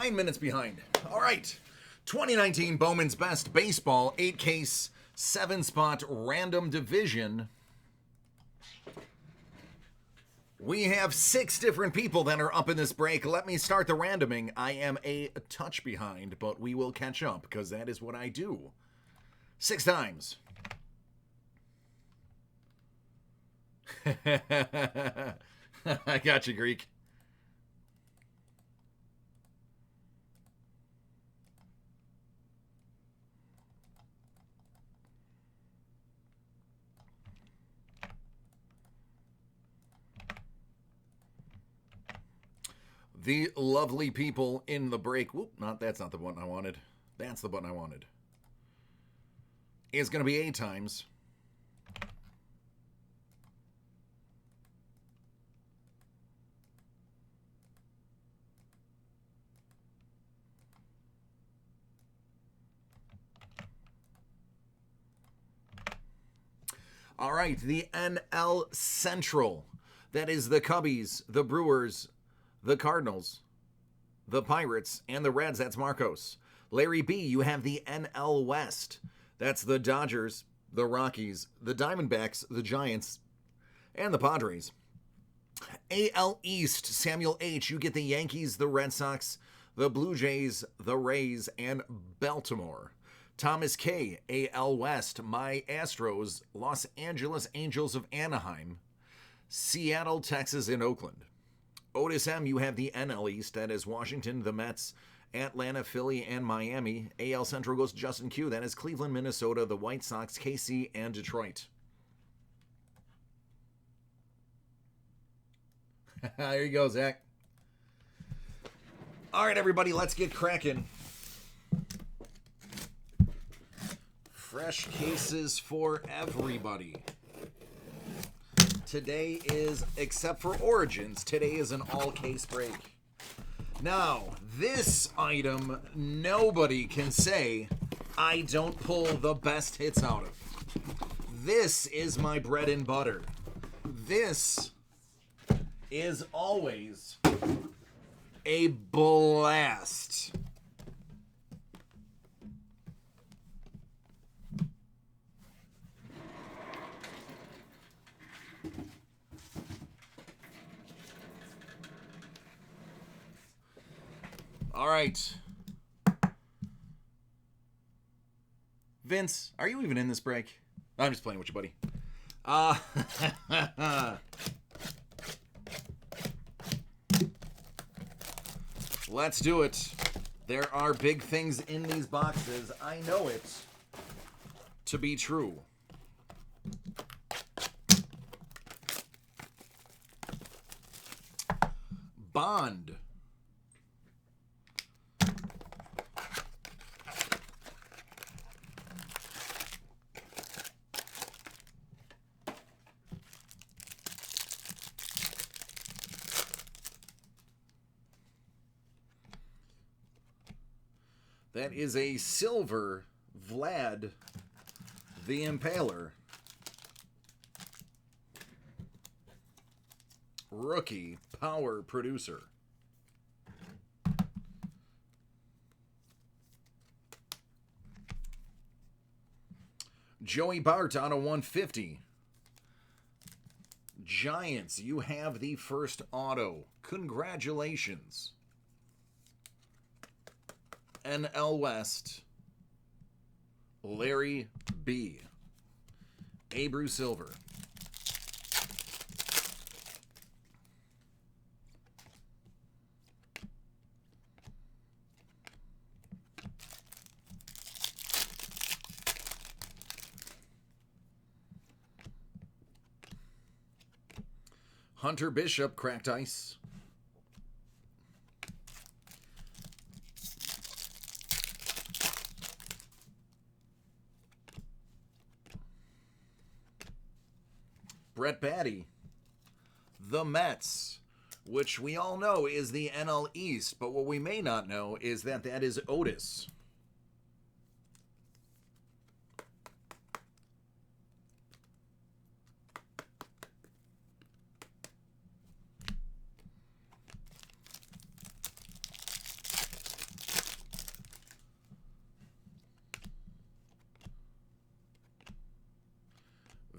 9 minutes behind. All right. 2019 Bowman's Best Baseball 8-case 7-spot random division. We have 6 different people that are up in this break. Let me start the randoming. I am a touch behind, but we will catch up because that is what I do. 6 times. I got you, Greek. The lovely people in the break. Whoop, that's not the button I wanted. That's the button I wanted. Is going to be 8 times. All right, the NL Central. That is the Cubbies, the Brewers, the Cardinals, the Pirates, and the Reds. That's Marcos. Larry B., you have the NL West. That's the Dodgers, the Rockies, the Diamondbacks, the Giants, and the Padres. AL East, Samuel H., you get the Yankees, the Red Sox, the Blue Jays, the Rays, and Baltimore. Thomas K., AL West, my Astros, Los Angeles Angels of Anaheim, Seattle, Texas, and Oakland. Otis M., you have the NL East. That is Washington, the Mets, Atlanta, Philly, and Miami. AL Central goes to Justin Q. That is Cleveland, Minnesota, the White Sox, KC, and Detroit. There you go, Zach. All right, everybody, let's get cracking. Fresh cases for everybody. Today is, except for Origins, today is an all-case break. Now, this item, nobody can say I don't pull the best hits out of. This is my bread and butter. This is always a blast. All right. Vince, are you even in this break? I'm just playing with you, buddy. Let's do it. There are big things in these boxes. I know it to be true. Bond. That is a silver Vlad the Impaler. Rookie power producer. Joey Bart on a 150. Giants, you have the first auto. Congratulations. NL West, Larry B. Abreu Silver. Hunter Bishop, cracked ice. Brett Batty, the Mets, which we all know is the NL East, but what we may not know is that that is Otis.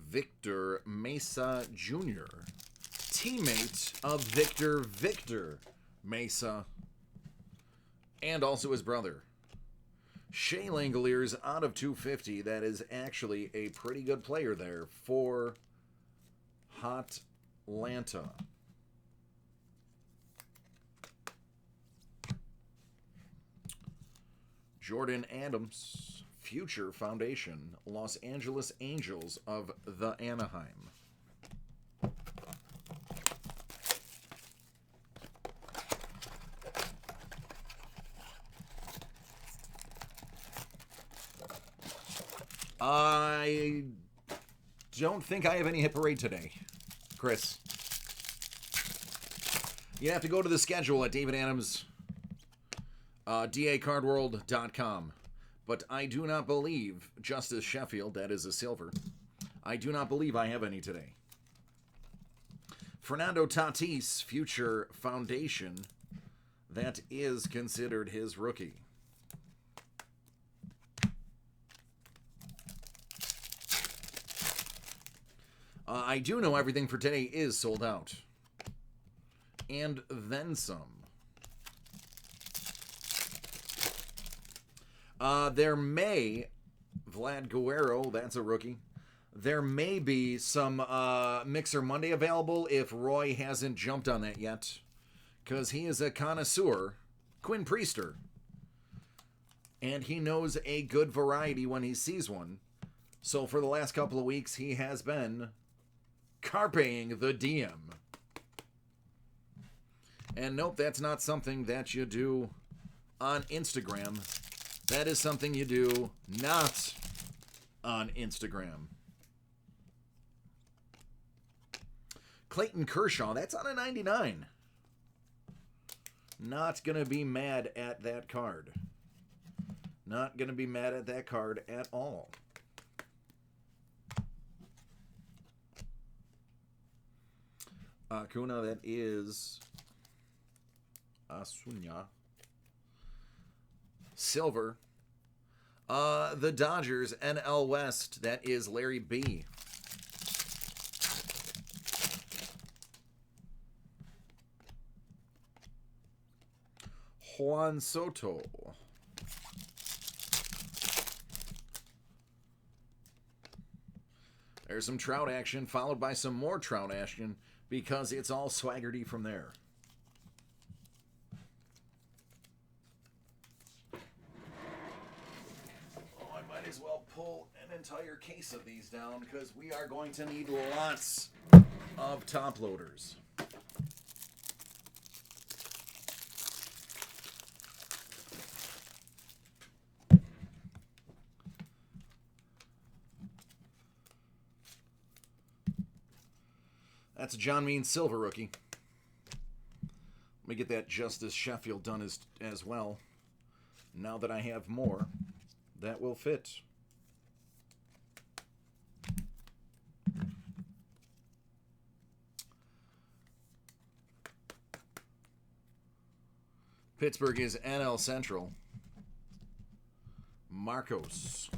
Victor Mesa Jr., teammate of Victor Mesa, and also his brother. Shea Langoliers out of 250. That is actually a pretty good player there for Hotlanta. Jordan Adams, Future Foundation, Los Angeles Angels of the Anaheim. I don't think I have any hit parade today, Chris. You have to go to the schedule at David Adams, DACardworld.com. But I do not believe Justice Sheffield, that is a silver, I do not believe I have any today. Fernando Tatis, Future Foundation, that is considered his rookie. I do know everything for today is sold out. And then some. There may, Vlad Guerrero, that's a rookie. There may be some Mixer Monday available if Roy hasn't jumped on that yet. Because he is a connoisseur, Quinn Priester. And he knows a good variety when he sees one. So for the last couple of weeks, he has been carping the DM. And nope, that's not something that you do on Instagram. That is something you do not on Instagram. Clayton Kershaw, that's on a 99. Not going to be mad at that card. Not going to be mad at that card at all. Acuna, that is Asunya. Silver. The Dodgers, NL West, that is Larry B. Juan Soto. There's some Trout action, followed by some more Trout action, because it's all Swaggerty from there. Oh, I might as well pull an entire case of these down, because we are going to need lots of top loaders. That's a John Means silver rookie. Let me get that Justice Sheffield done as well. Now that I have more, that will fit. Pittsburgh is NL Central. Marcos.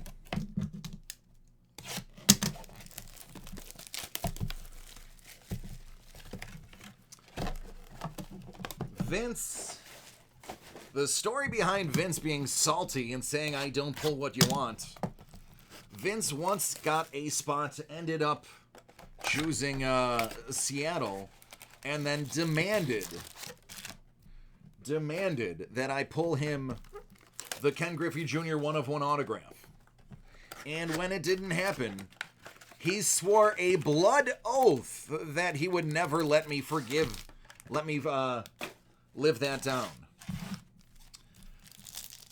Vince, the story behind Vince being salty and saying I don't pull what you want. Vince once got a spot, ended up choosing Seattle, and then demanded that I pull him the Ken Griffey Jr. 1/1 autograph. And when it didn't happen, he swore a blood oath that he would never let me live that down.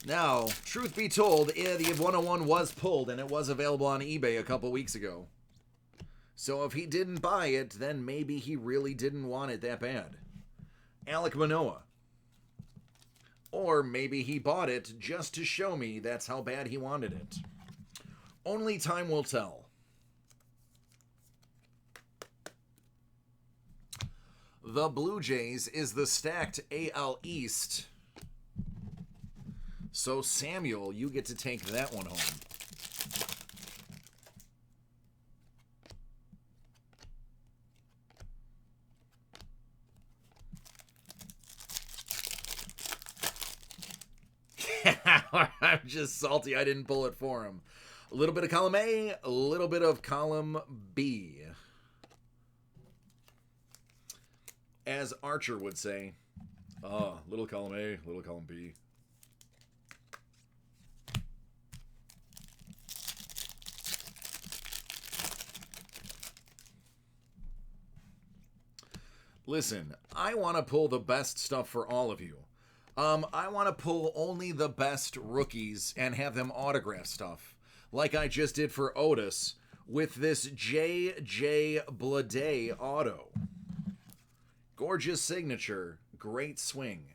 Now, truth be told, the 101 was pulled and it was available on eBay a couple weeks ago. So if he didn't buy it, then maybe he really didn't want it that bad. Alek Manoah. Or maybe he bought it just to show me that's how bad he wanted it. Only time will tell. The Blue Jays is the stacked AL East. So, Samuel, you get to take that one home. I'm just salty I didn't pull it for him. A little bit of column A, a little bit of column B. As Archer would say, little column A, little column B. Listen, I want to pull the best stuff for all of you. I want to pull only the best rookies and have them autograph stuff, like I just did for Otis with this J.J. Bleday auto. Gorgeous signature, great swing.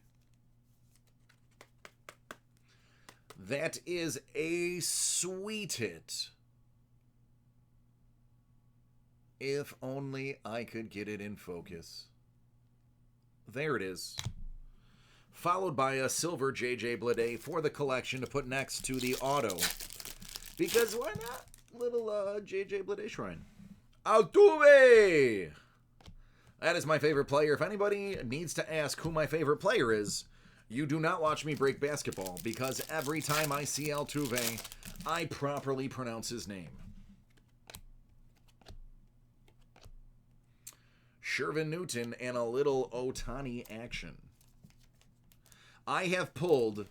That is a sweet hit. If only I could get it in focus. There it is. Followed by a silver J.J. Bleday for the collection to put next to the auto. Because why not? Little J.J. Bleday shrine. Altuve! That is my favorite player. If anybody needs to ask who my favorite player is, you do not watch me break basketball, because every time I see Altuve, I properly pronounce his name. Shervin Newton and a little Ohtani action. I have pulled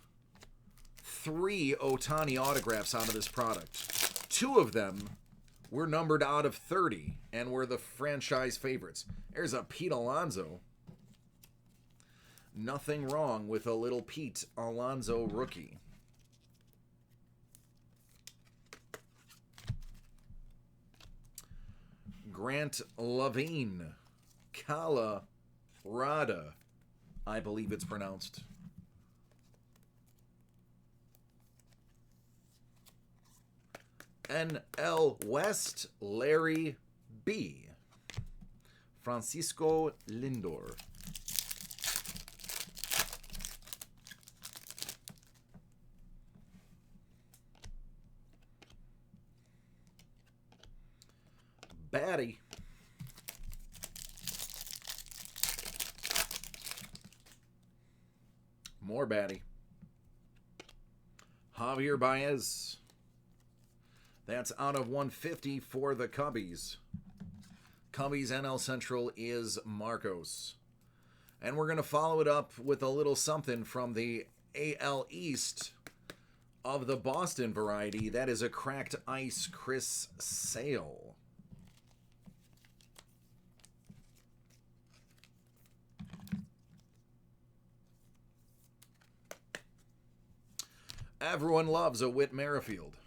3 Ohtani autographs out of this product. 2 of them were numbered out of 30 and were the franchise favorites. There's a Pete Alonso. Nothing wrong with a little Pete Alonso rookie. Grant Lavigne. Colorado, I believe it's pronounced. NL West, Larry B. Francisco Lindor. Batty. More Batty. Javier Baez. That's out of 150 for the Cubbies. Cubbies NL Central is Marcos. And we're going to follow it up with a little something from the AL East of the Boston variety. That is a cracked ice Chris Sale. Everyone loves a Whit Merrifield.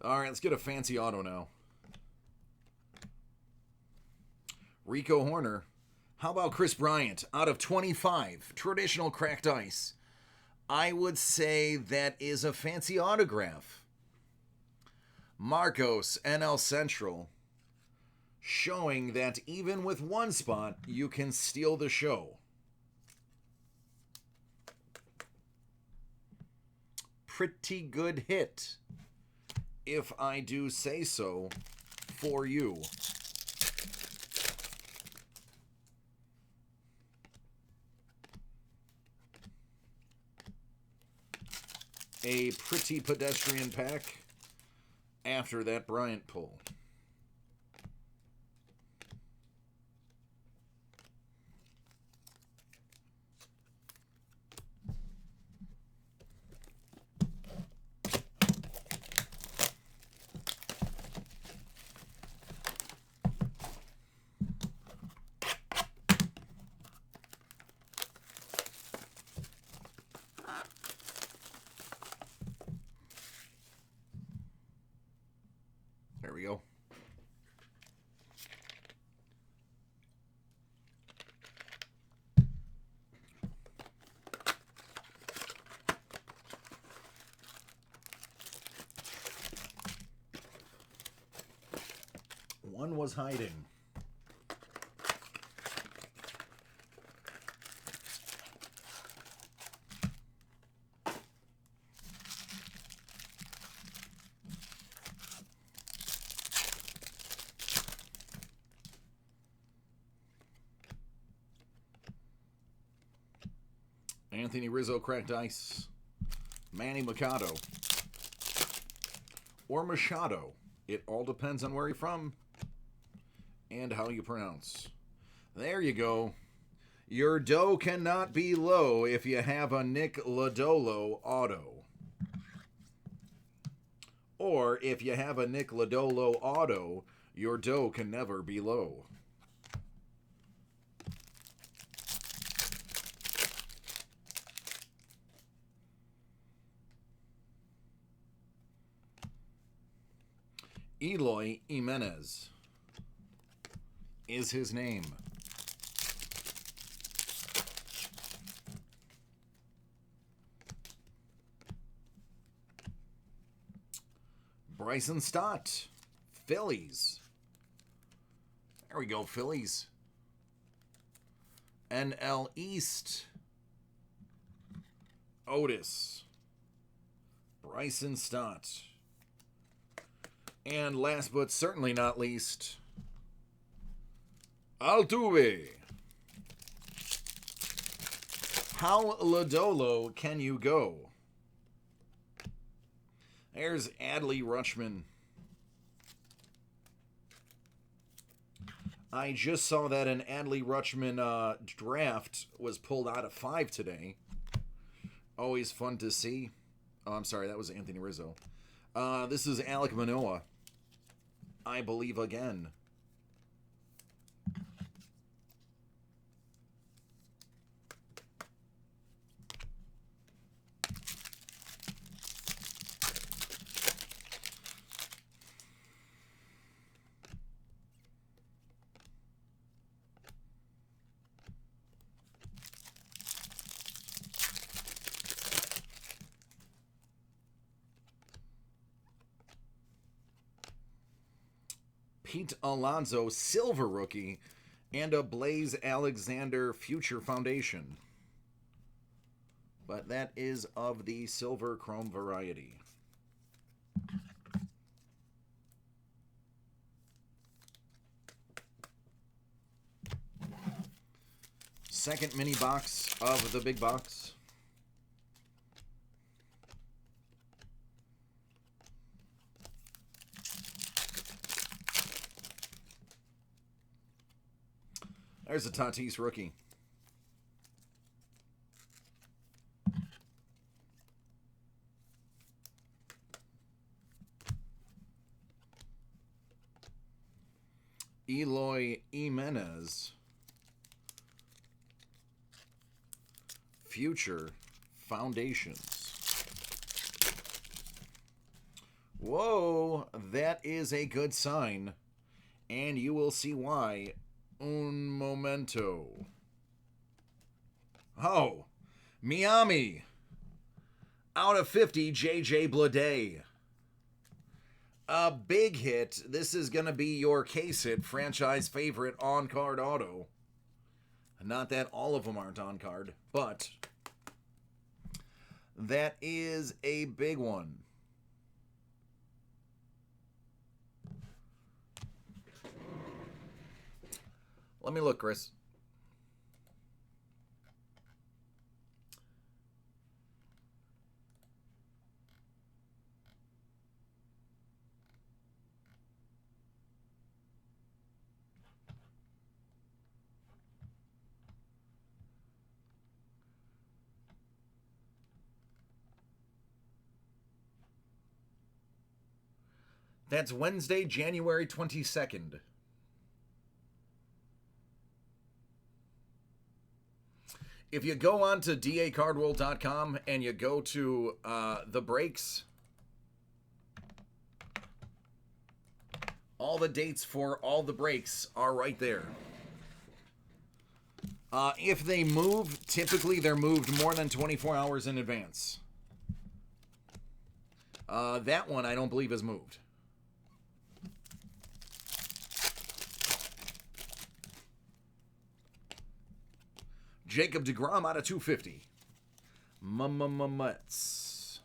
All right, let's get a fancy auto now. Rico Horner. How about Chris Bryant? Out of 25, traditional cracked ice. I would say that is a fancy autograph. Marcos, NL Central, showing that even with one spot, you can steal the show. Pretty good hit, if I do say so, for you. A pretty pedestrian pack after that Bryant pull. There we go. One was hiding. Anthony Rizzo, cracked ice. Manny Machado. Or Machado. It all depends on where you're from and how you pronounce. There you go. Your dough cannot be low if you have a Nick Lodolo auto. Or if you have a Nick Lodolo auto, your dough can never be low. Eloy Jimenez is his name. Bryson Stott, Phillies. There we go, Phillies. NL East, Otis, Bryson Stott. And last but certainly not least, Altuve. How Lodolo can you go? There's Adley Rutschman. I just saw that an Adley Rutschman draft was pulled out of 5 today. Always fun to see. Oh, I'm sorry, that was Anthony Rizzo. This is Alek Manoah, I believe again. Pete Alonso, silver rookie, and a Blaze Alexander future foundation. But that is of the silver chrome variety. Second mini box of the big box. There's a Tatis rookie. Eloy Jimenez. Future Foundations. Whoa, that is a good sign. And you will see why. Un momento. Oh, Miami. Out of 50, J.J. Bleday. A big hit. This is going to be your case hit, franchise favorite on-card auto. Not that all of them aren't on card, but that is a big one. Let me look, Chris. That's Wednesday, January 22nd. If you go on to dacardworld.com and you go to the breaks, all the dates for all the breaks are right there. If they move, typically they're moved more than 24 hours in advance. That one I don't believe is moved. Jacob deGrom out of 250. Mets.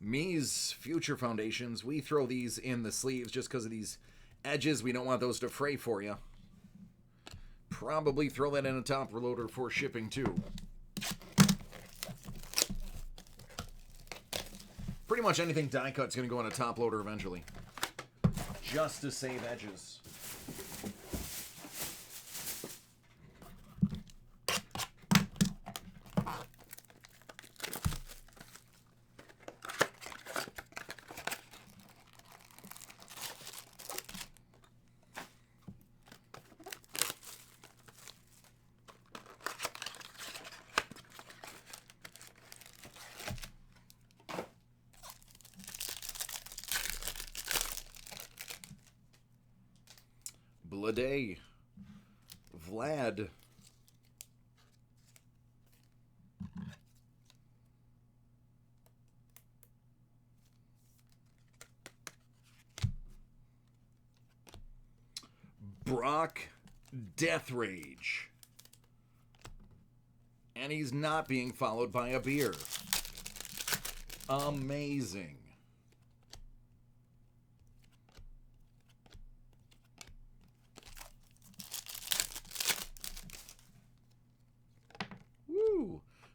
Me's Future Foundations. We throw these in the sleeves just because of these edges. We don't want those to fray for you. Probably throw that in a top loader for shipping too. Pretty much anything die cut's going to go in a top loader eventually. Just to save edges. Blade, Vlad, Brock, Death Rage, and he's not being followed by a beer. Amazing.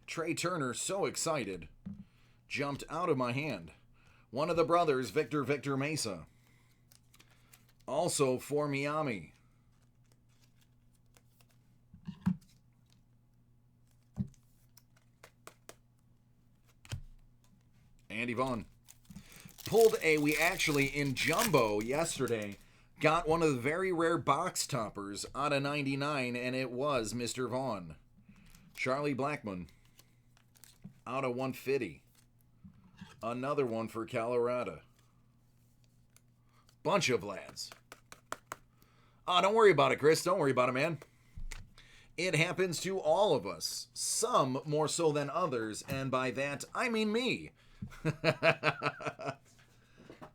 Trey Turner, so excited. Jumped out of my hand. One of the brothers, Victor Mesa. Also for Miami. Andy Vaughn. Pulled we actually, in Jumbo yesterday, got one of the very rare box toppers out of 99, and it was Mr. Vaughn. Charlie Blackmon. Out of 150. Another one for Colorado. Bunch of lads. Oh, don't worry about it, Chris. Don't worry about it, man. It happens to all of us. Some more so than others, and by that, I mean me. I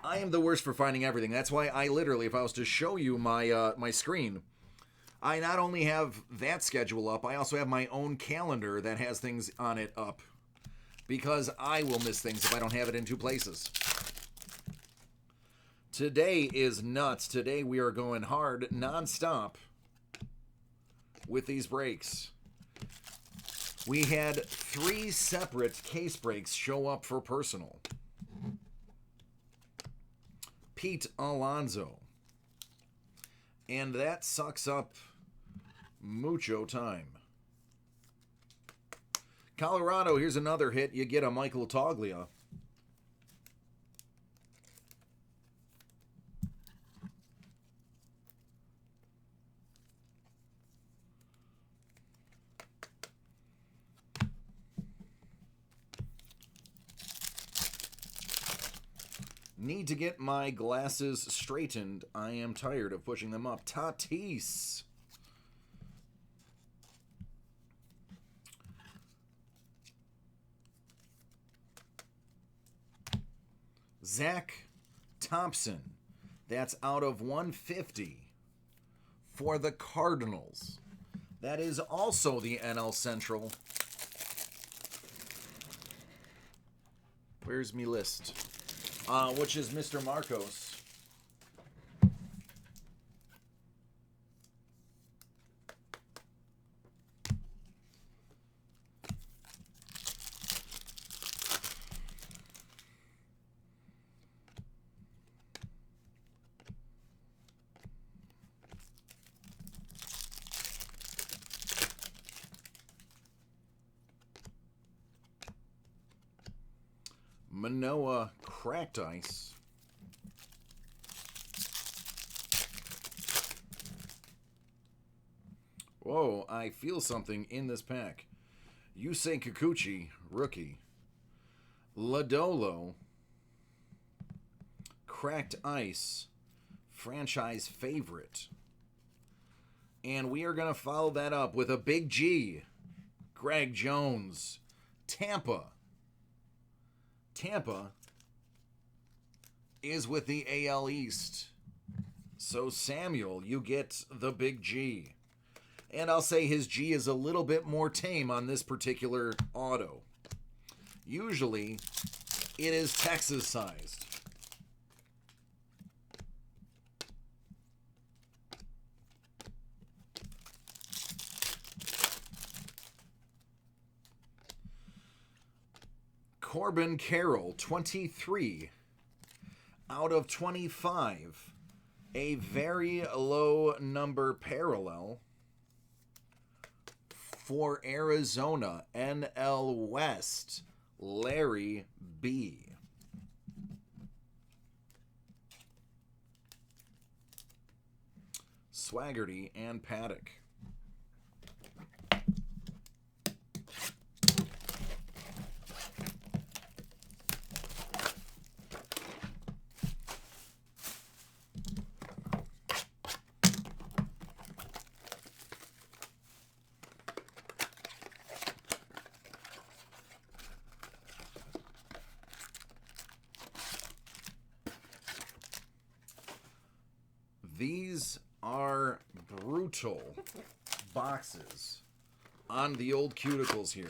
am the worst for finding everything. That's why I literally, if I was to show you my my screen, I not only have that schedule up, I also have my own calendar that has things on it up. Because I will miss things if I don't have it in two places. Today is nuts. Today we are going hard, non-stop, with these breaks. We had 3 separate case breaks show up for personal. Pete Alonso. And that sucks up mucho time. Colorado, here's another hit. You get a Michael Toglia. Need to get my glasses straightened. I am tired of pushing them up. Tatis. Zach Thompson. That's out of 150 for the Cardinals. That is also the NL Central. Where's me list? Which is Mr. Marcos. Manoah Cracked Ice. Whoa, I feel something in this pack. Yusei Kikuchi, rookie. Lodolo. Cracked Ice, franchise favorite. And we are going to follow that up with a big G. Greg Jones. Tampa. Tampa is with the AL East. So, Samuel, you get the big G. And I'll say his G is a little bit more tame on this particular auto. Usually, It is Texas-sized. Corbin Carroll, 23 out of 25. A very low number parallel for Arizona, NL West, Larry B. Swaggerty and Paddock. These are brutal boxes on the old cuticles here.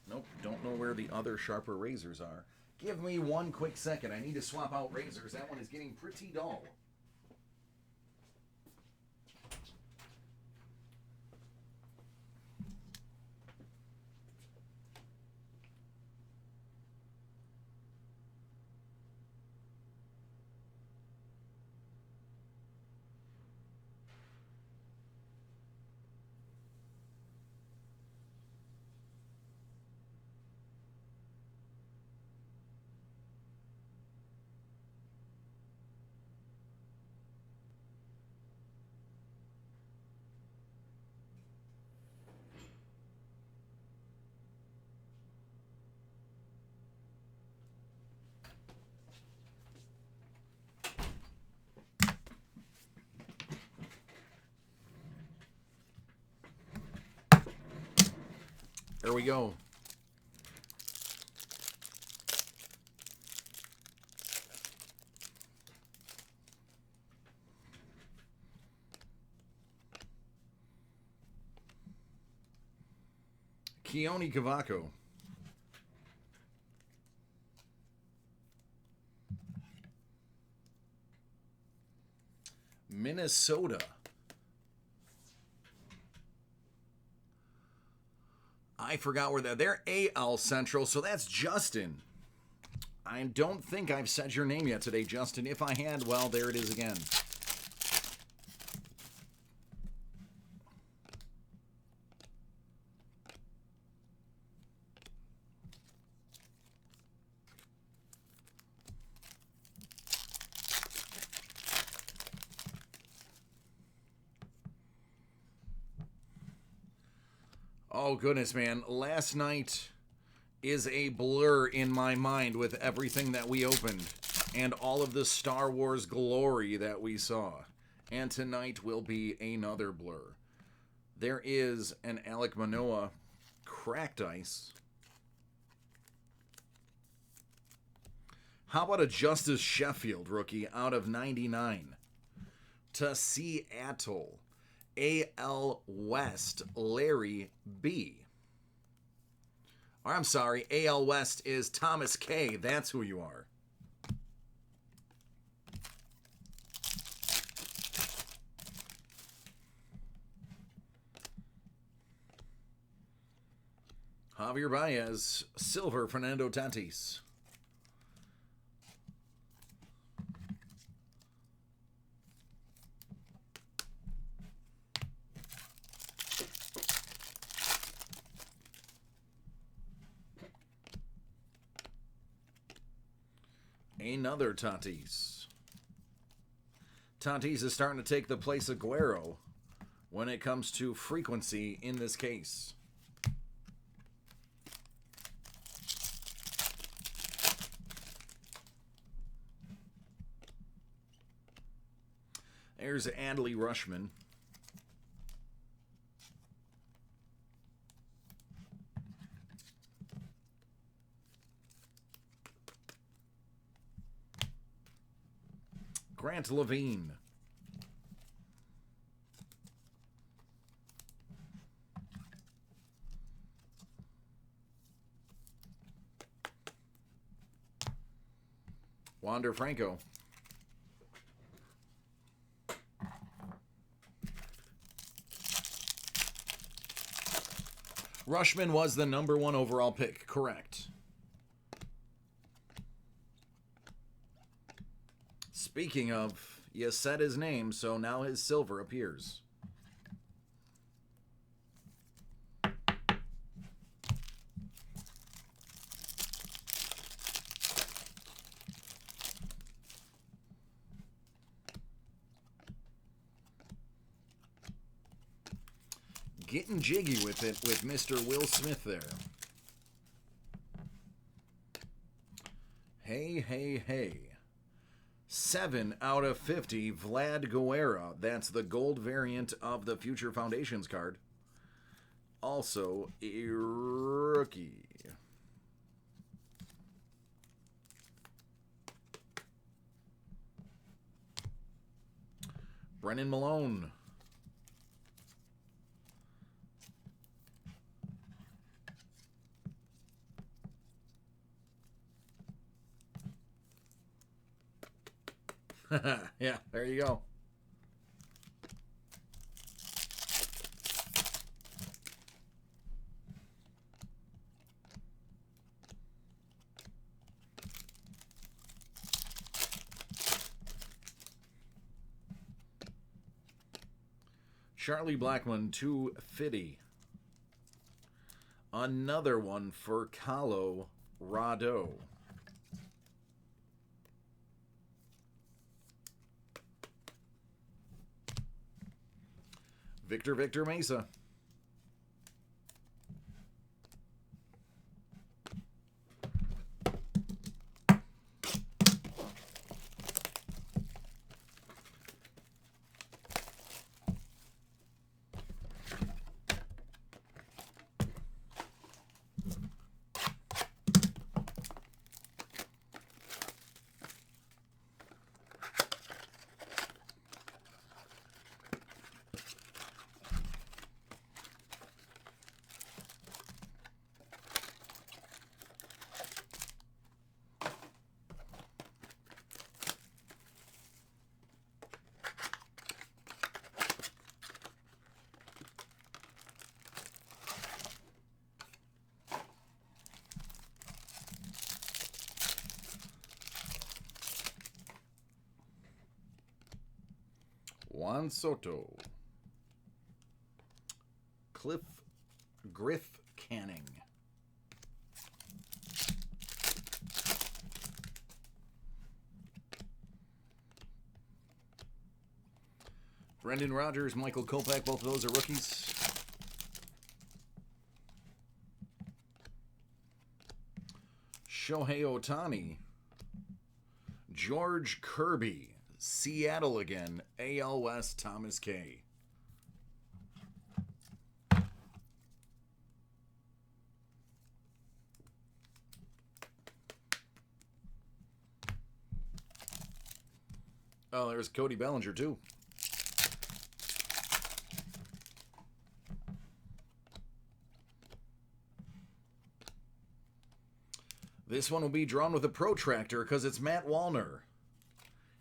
Nope, don't know where the other sharper razors are. Give me one quick second. I need to swap out razors. That one is getting pretty dull. There we go. Keone Cavaco. Minnesota. I forgot where they're AL Central, so that's Justin. I don't think I've said your name yet today, Justin. If I had, well, there it is again. Oh, goodness, man. Last night is a blur in my mind with everything that we opened and all of the Star Wars glory that we saw. And tonight will be another blur. There is an Alek Manoah cracked ice. How about a Justice Sheffield rookie out of 99? To Seattle. AL West, Larry B. Or I'm sorry, AL West is Thomas K. That's who you are. Javier Baez, silver, Fernando Tatis. Another Tatis. Tatis is starting to take the place of Guerrero when it comes to frequency in this case. There's Adley Rutschman. Grant Levine. Wander Franco. Rushman was the #1 overall pick, correct. Speaking of, you said his name, so now his silver appears. Getting jiggy with it with Mr. Will Smith there. Hey, hey, hey. 7 out of 50, Vlad Guerra. That's the gold variant of the Future Foundations card. Also, a rookie. Brennan Malone. Yeah, there you go. Charlie Blackmon, 250. Another one for Colorado. Victor Mesa. Juan Soto. Griff Canning. Brendan Rodgers, Michael Kopech, both of those are rookies. Shohei Ohtani. George Kirby. Seattle again. AL West, Thomas K. Oh, there's Cody Bellinger, too. This one will be drawn with a protractor because it's Matt Wallner.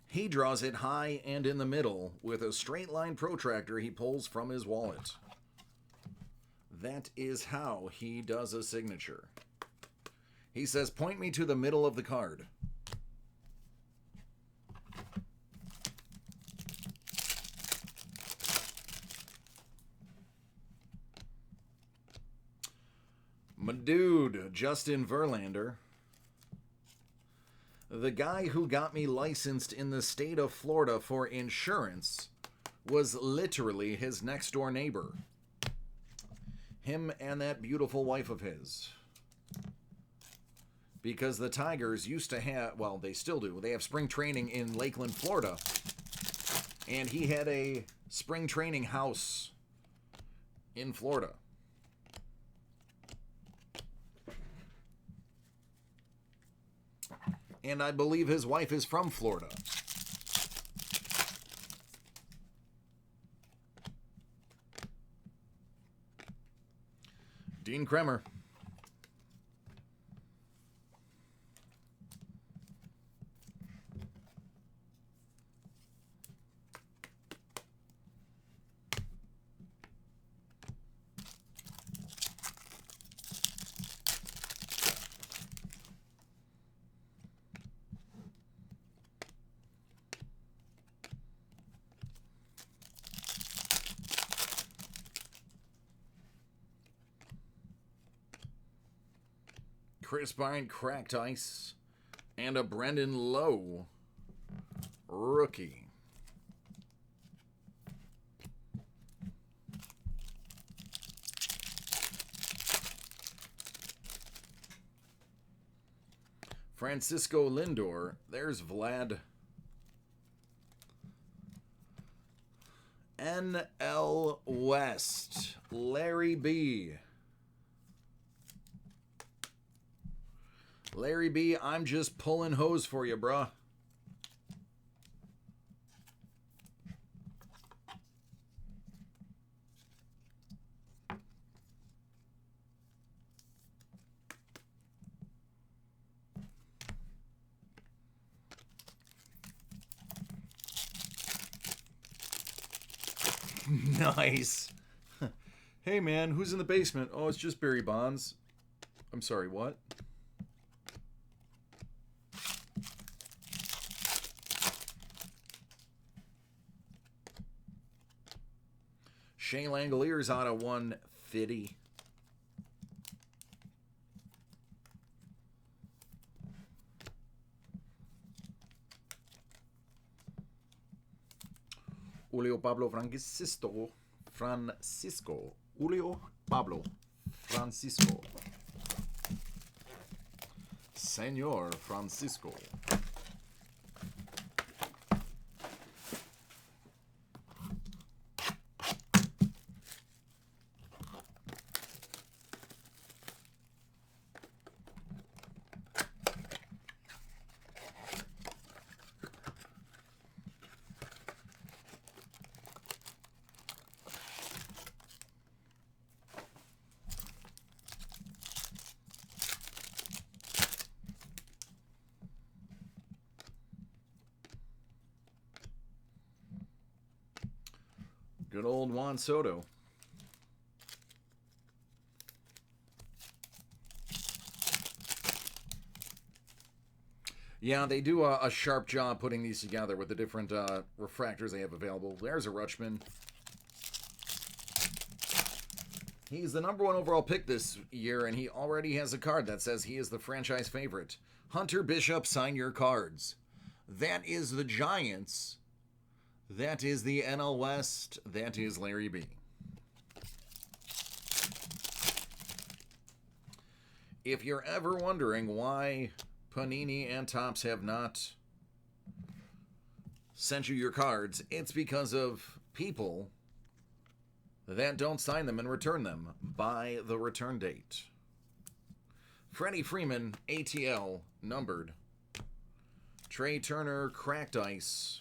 He draws it high and in the middle with a straight line protractor he pulls from his wallet. That is how he does a signature. He says, point me to the middle of the card. My dude, Justin Verlander. The guy who got me licensed in the state of Florida for insurance was literally his next door neighbor. Him and that beautiful wife of his. Because the Tigers used to have, well, they still do, they have spring training in Lakeland, Florida. And he had a spring training house in Florida. And I believe his wife is from Florida. Dean Kremer. Chris Bryant, cracked ice, and a Brendan Lowe rookie. Francisco Lindor, there's Vlad. NL West, Larry B. Larry B, I'm just pulling hose for you, bruh. Nice. Hey, man, who's in the basement? Oh, it's just Barry Bonds. I'm sorry, what? Shane Langoliers out of 150. Julio Pablo Francisco. Julio Pablo Francisco. Senor Francisco. Good old Juan Soto. Yeah, they do a sharp job putting these together with the different refractors they have available. There's a Rutschman. He's the #1 overall pick this year, and he already has a card that says he is the franchise favorite. Hunter Bishop, sign your cards. That is the Giants. That is the NL West. That is Larry B. If you're ever wondering why Panini and Topps have not sent you your cards, it's because of people that don't sign them and return them by the return date. Freddie Freeman, ATL, numbered. Trey Turner, cracked ice.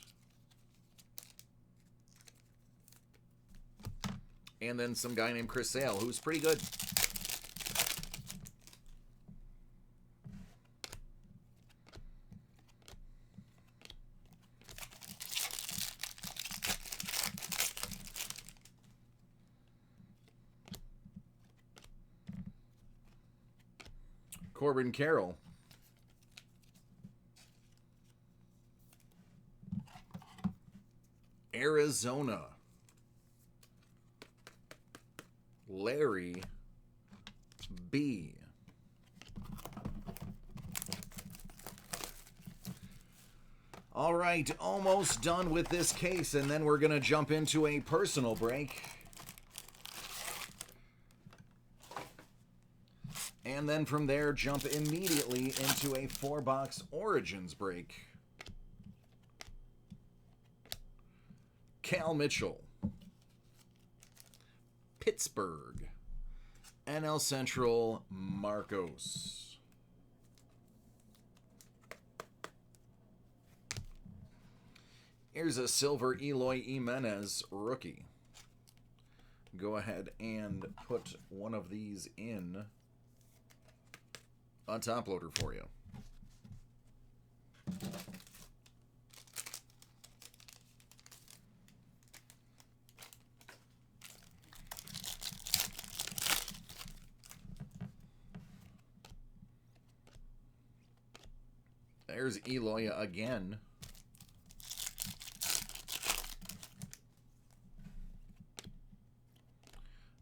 And then some guy named Chris Sale, who's pretty good. Corbin Carroll. Arizona. Larry B. All right, almost done with this case, and then we're going to jump into a personal break. And then from there, jump immediately into a 4-box Origins break. Cal Mitchell. Pittsburgh. NL Central, Marcos. Here's a silver Eloy Jimenez rookie. go ahead and put one of these in a top loader for you. There's Eloy again.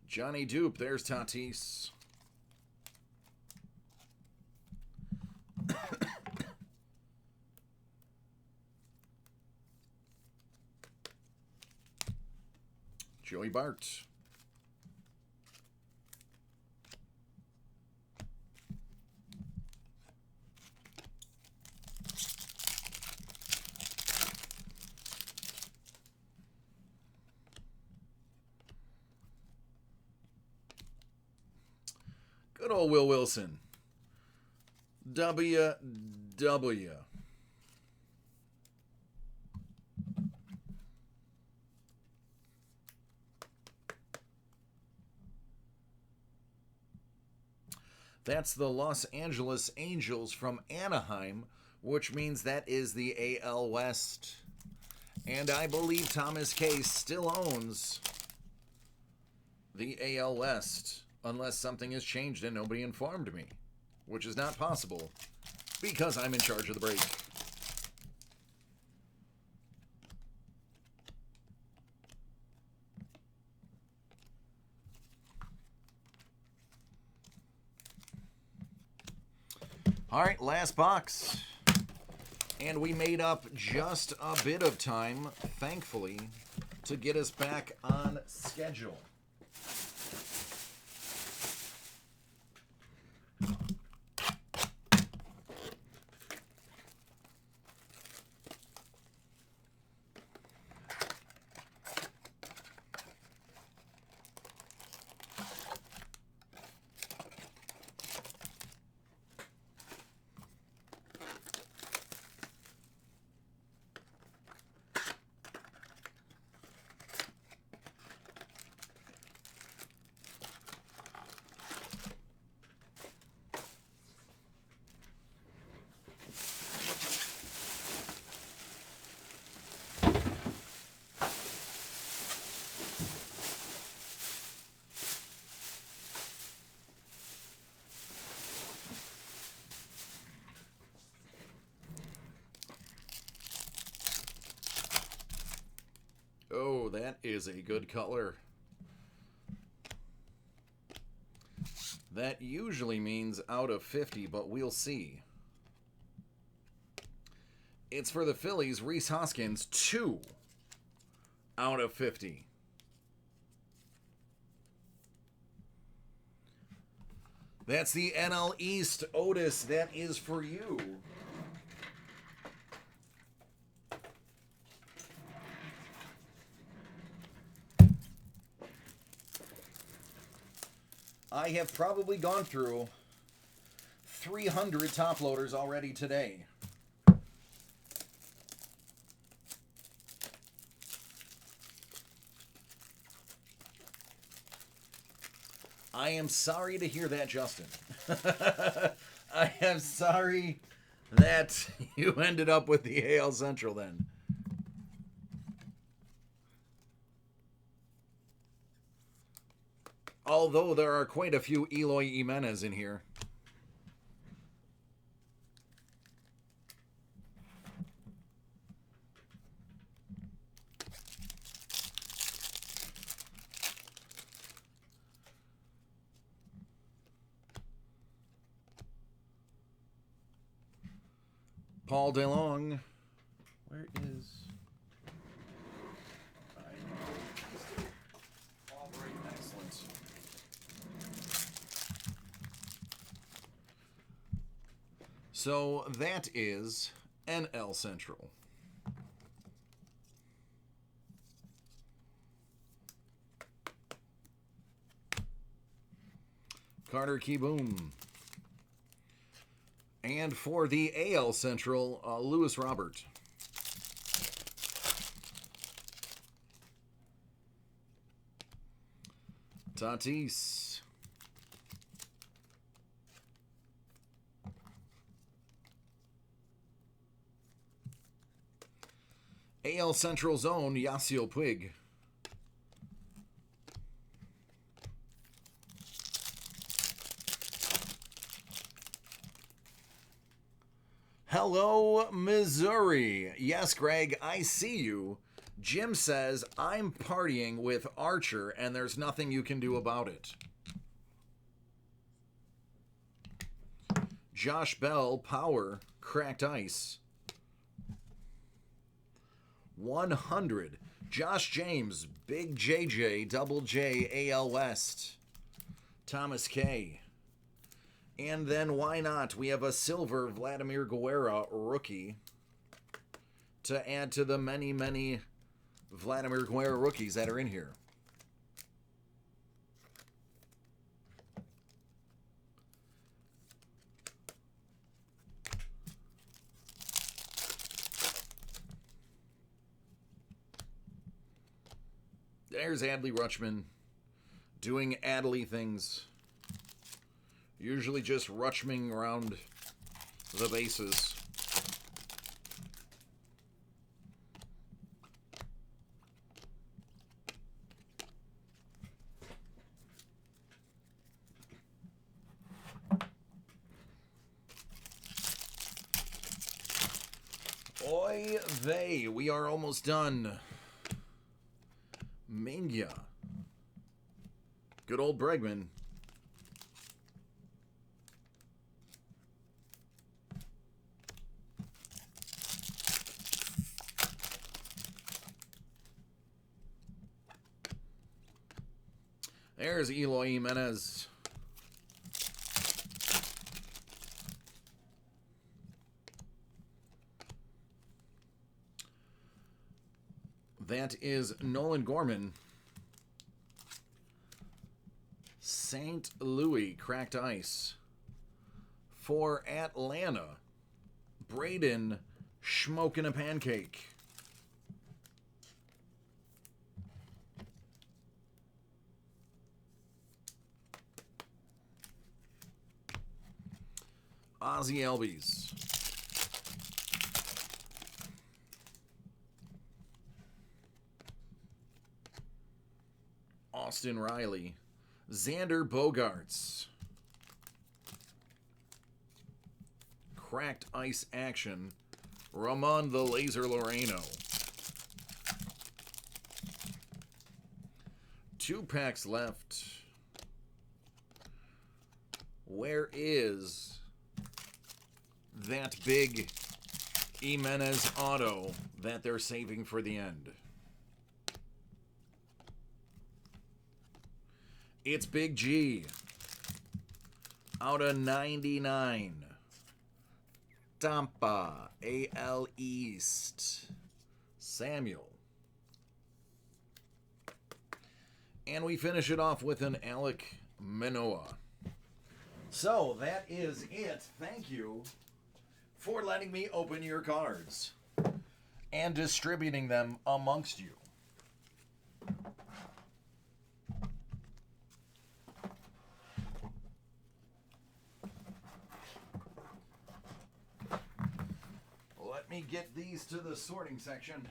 Johnny Dupe, there's Tatis. Joey Bart. Good old Will Wilson. WW. That's the Los Angeles Angels from Anaheim, which means that is the AL West. And I believe Thomas K still owns the AL West, unless something has changed and nobody informed me, which is not possible because I'm in charge of the break. All right, last box. And we made up just a bit of time, thankfully, to get us back on schedule. Oh, that is a good color. That usually means out of 50, but we'll see. It's for the Phillies, Rhys Hoskins, 2 out of 50. That's the NL East. Otis, that is for you. I have probably gone through 300 top loaders already today. I am sorry to hear that, Justin. I am sorry that you ended up with the AL Central then. Although there are quite a few Eloy Jimenez in here. Paul DeLong. Where is... All right, excellent. So that is NL Central. Carter Kieboom. And for the AL Central, Lewis Robert. Tatis. AL Central Zone, Yasiel Puig. Hello, Missouri. Yes, Greg, I see you. Jim says, I'm partying with Archer, and there's nothing you can do about it. Josh Bell, Power, Cracked Ice. 100. Josh James, Big JJ, Double J, AL West. Thomas K. And then why not? We have a silver Vladimir Guerra rookie to add to the many, many Vladimir Guerra rookies that are in here. There's Adley Rutschman doing Adley things. Usually just Rutschming around the bases. Oy vey, we are almost done. Mania. Good old Bregman. There's Eloy Jimenez. That is Nolan Gorman. St. Louis, Cracked Ice. For Atlanta, Braden Schmokin' a Pancake. Ozzie Albies. Austin Riley. Xander Bogaerts. Cracked Ice Action. Ramon the Laser Loreno. 2 packs left. Where is that big Jimenez auto that they're saving for the end? It's Big G. Out of 99. Tampa, AL East. Samuel. And we finish it off with an Alek Manoah. So that is it. Thank you for letting me open your cards and distributing them amongst you. Let me get these to the sorting section.